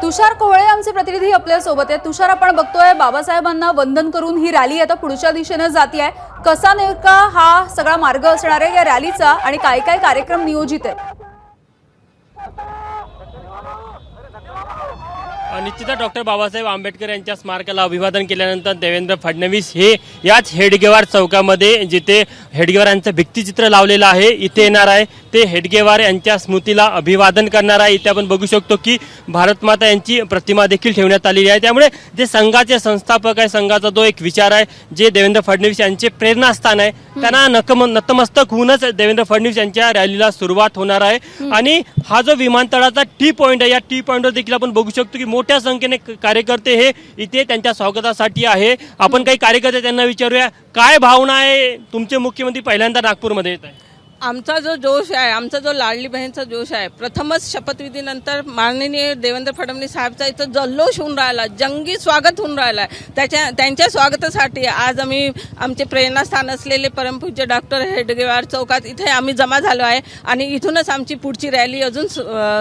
तुषार कोहळे आमचे प्रतिनिधी आपल्या सोबत आहेत। तुषार, आपण बघतोय बाबासाहेबांना वंदन करून ही रॅली आता पुढच्या दिशेने जाते आहे। कसा नेमका हा सगळा मार्ग असणार आहे या रॅलीचा आणि काय काय कार्यक्रम नियोजित आहेत? निश्चितच डॉक्टर बाबासाहेब आंबेडकर यांच्या स्मारकाला अभिवादन केल्यानंतर देवेंद्र फडणवीस हे याच हेडगेवार चौकामध्ये जिथे हेडगेवारांचं भित्तिचित्र लावलेलं आहे इथे येणार आहे। ते हेडगेवार यांच्या स्मृतीला अभिवादन करणार आहे। इथे आपण बघू शकतो की भारतमाता यांची प्रतिमा देखील ठेवण्यात आलेली आहे। त्यामुळे जे संघाचे संस्थापक आहे, संघाचा जो एक विचार आहे, जे देवेंद्र फडणवीस यांचे प्रेरणास्थान आहे, त्यांना नतमस्तक होऊनच देवेंद्र फडणवीस यांच्या रॅलीला सुरुवात होणार आहे। आणि हा जो विमानतळाचा टी पॉइंट आहे, या टी पॉइंटवर देखील आपण बघू शकतो की मोठ्या संख्येने कार्यकर्ते हे इथे त्यांच्या स्वागतासाठी आहे। आपण काही कार्यकर्ते त्यांना विचारूया, काय भावना आहे? तुमचे मुख्यमंत्री पहिल्यांदा नागपूरमध्ये येत आहे। आमचा जो जोश आहे, आमचा जो लाडली बहीणचा जोश आहे, प्रथमच शपथविधीनंतर माननीय देवेंद्र फडणवीस साहेबचा इथं जल्लोष होऊन राहिला, जंगी स्वागत होऊन राहिला। त्यांच्या स्वागतासाठी आज आम्ही आमचे प्रेरणास्थान असलेले परमपूज्य डॉक्टर हेडगेवार चौकात इथे आम्ही जमा झालो आहे आणि इथूनच आमची पुढची रॅली अजून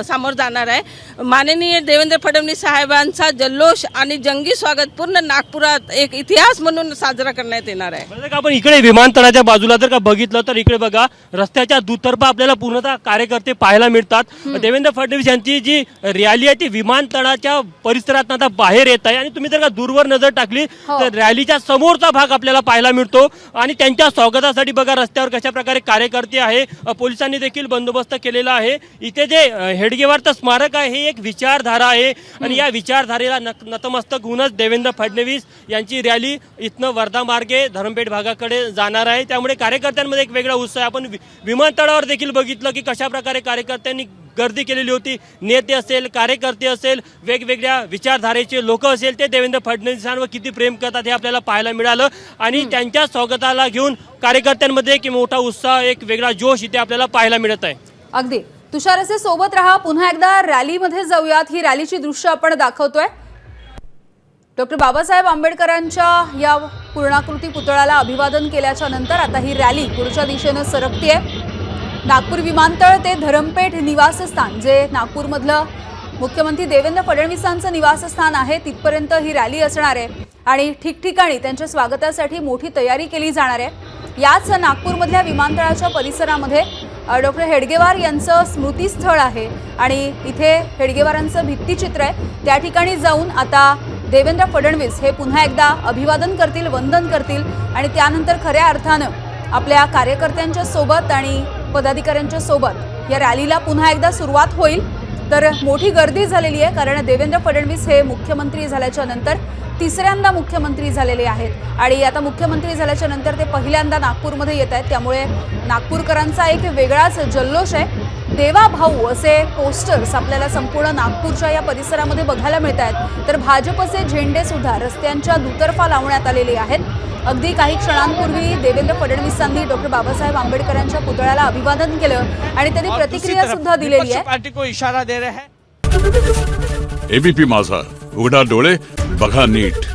समोर जाणार आहे। माननीय देवेंद्र फडणवीस साहेबांचा जल्लोष आणि जंगी स्वागत पूर्ण नागपुरात एक इतिहास म्हणून साजरा करण्यात येणार आहे। आपण इकडे विमानतळाच्या बाजूला जर का बघितलं तर इकडे बघा रस्त्याच्या दुतर्फा आपल्याला पूर्णतः कार्यकर्ते पाहायला मिळतात। देवेंद्र फडणवीस यांची जी रॅली आहे ती विमानतळाच्या परिसरात आता बाहेर येत आहे आणि तुम्ही जर का दूरवर नजर टाकली तर रॅलीच्या समोरचा भाग आपल्याला पाहायला मिळतो आणि त्यांच्या स्वागतासाठी बघा रस्त्यावर कशा प्रकारे कार्यकर्ते आहे, पोलिसांनी देखील बंदोबस्त केलेला आहे। इथे जे हेडगेवारचं स्मारक आहे हे एक विचारधारा आहे आणि या विचारधारेला नतमस्तक होऊनच देवेंद्र फडणवीस यांची रॅली इथनं वर्धा मार्गे धरमपेठ भागाकडे जाणार आहे। त्यामुळे कार्यकर्त्यांमध्ये एक वेगळा उत्साह आहे। आपण विमानतळावर देखील बघितलं की कशा प्रकारे कार्यकर्त्यांनी गर्दी केलेली होती। नेते असेल, कार्यकर्ते असेल, वेगवेगळ्या विचारधारेचे लोक असेल, ते देवेंद्र फडणवीसांवर किती प्रेम करतात हे आपल्याला पाहायला मिळालं आणि त्यांच्या स्वागताला घेऊन कार्यकर्त्यांमध्ये एक मोठा उत्साह, एक वेगळा जोश इथे आपल्याला पाहायला मिळत आहे। अगदी तुषार, असे सोबत राहा, पुन्हा एकदा रॅलीमध्ये जाऊयात। ही रॅलीची दृश्य आपण दाखवतोय। डॉक्टर बाबासाहेब आंबेडकरांच्या या पूर्णाकृती पुतळ्याला अभिवादन केल्याच्या नंतर आता ही रॅली पुढच्या दिशेने सरकते। नागपूर विमानतळ ते धरमपेठ निवासस्थान, जे नागपूरमधलं मुख्यमंत्री देवेंद्र फडणवीसांचं निवासस्थान आहे, तिथपर्यंत ही रॅली असणार आहे आणि ठिकठिकाणी त्यांच्या स्वागतासाठी मोठी तयारी केली जाणार आहे। याच नागपूरमधल्या विमानतळाच्या परिसरामध्ये डॉक्टर हेडगेवार यांचं स्मृतीस्थळ आहे आणि इथे हेडगेवारांचं भित्तिचित्र आहे। त्या ठिकाणी जाऊन आता देवेंद्र फडणवीस हे पुन्हा एकदा अभिवादन करतील, वंदन करतील आणि त्यानंतर खऱ्या अर्थानं आपल्या कार्यकर्त्यांच्या सोबत आणि पदाधिकाऱ्यांच्या सोबत या रॅलीला पुन्हा एकदा सुरुवात होईल। तर मोठी गर्दी झालेली आहे, कारण देवेंद्र फडणवीस हे मुख्यमंत्री झाल्याच्या नंतर तिसऱ्यांदा मुख्यमंत्री झालेले आहेत आणि आता मुख्यमंत्री झाल्याच्या नंतर ते पहिल्यांदा नागपूरमध्ये येत आहेत। त्यामुळे नागपूरकरांचा एक वेगळाच जल्लोष आहे। देवा भाऊ असे पोस्टर्स आपल्याला संपूर्ण नागपूरच्या या परिसरामध्ये बघायला मिळत आहेत। तर भाजपचे झेंडे सुद्धा रस्त्यांच्या दुतर्फा लावण्यात आलेले आहेत। अगदी काही क्षणांपूर्वी देवेंद्र फडणवीसांनी डॉक्टर बाबासाहेब आंबेडकरांच्या पुतळ्याला अभिवादन केलं आणि त्यांनी प्रतिक्रिया सुद्धा दिलेली आहे। पार्टी को इशारा दे रहे हैं। एबीपी माझा, उघडा डोळे बघा नीट।